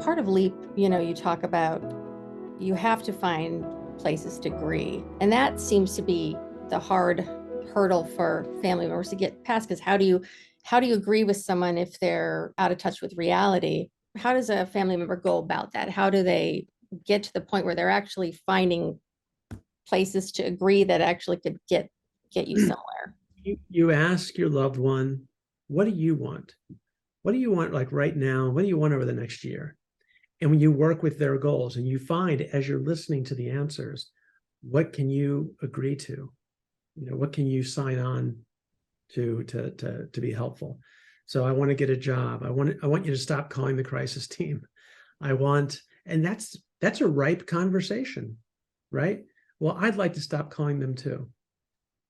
part of LEAP, you talk about you have to find places to agree. And that seems to be the hard hurdle for family members to get past, because how do you agree with someone if they're out of touch with reality? How does a family member go about that? How do they get to the point where they're actually finding places to agree that actually could get you somewhere? You ask your loved one, what do you want? What do you want, like right now? What do you want over the next year? And when you work with their goals and you find, as you're listening to the answers, what can you agree to? What can you sign on to be helpful? So I want to get a job. I want you to stop calling the crisis team. And that's a ripe conversation, right? Well, I'd like to stop calling them too.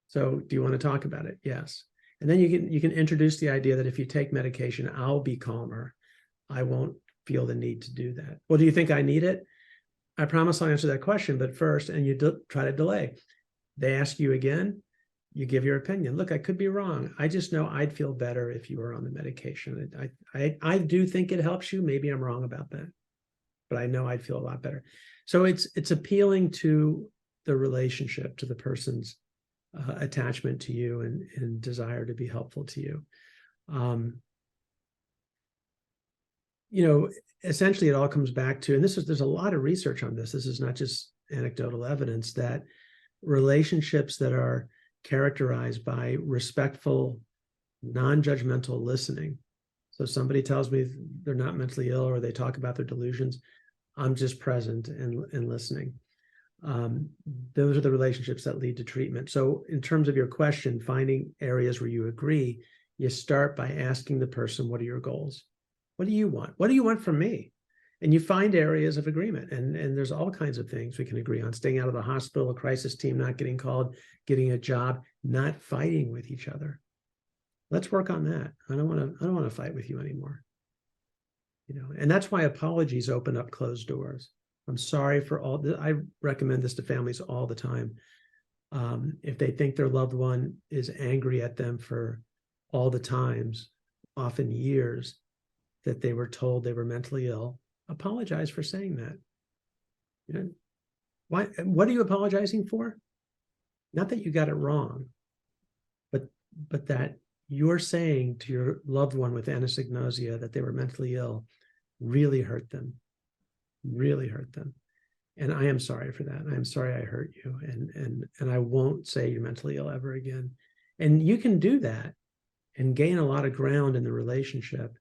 So do you want to talk about it? Yes. And then you can introduce the idea that if you take medication, I'll be calmer. I won't feel the need to do that. Well, do you think I need it? I promise I'll answer that question, but first, and you try to delay. They ask you again, you give your opinion. Look, I could be wrong. I just know I'd feel better if you were on the medication. I do think it helps you. Maybe I'm wrong about that, but I know I'd feel a lot better. So it's appealing to the relationship, to the person's attachment to you and desire to be helpful to you. Essentially it all comes back to, and there's a lot of research on this. This is not just anecdotal evidence, that relationships that are characterized by respectful, non-judgmental listening. So somebody tells me they're not mentally ill, or they talk about their delusions, I'm just present and listening. Those are the relationships that lead to treatment. So in terms of your question, finding areas where you agree, you start by asking the person, what are your goals? What do you want? What do you want from me? And you find areas of agreement. And there's all kinds of things we can agree on: staying out of the hospital, a crisis team, not getting called, getting a job, not fighting with each other. Let's work on that. I don't want to fight with you anymore. And that's why apologies open up closed doors. I'm sorry for all this. I recommend this to families all the time. If they think their loved one is angry at them for all the times, often years, that they were told they were mentally ill, apologize for saying that. What are you apologizing for? Not that you got it wrong, but that you're saying to your loved one with anosognosia that they were mentally ill really hurt them. And I am sorry for that. I'm sorry I hurt you. And I won't say you're mentally ill ever again. And you can do that and gain a lot of ground in the relationship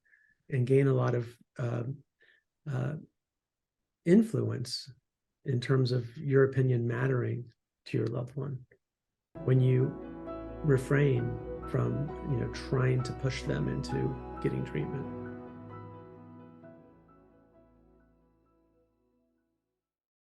and gain a lot of influence in terms of your opinion mattering to your loved one when you refrain from trying to push them into getting treatment.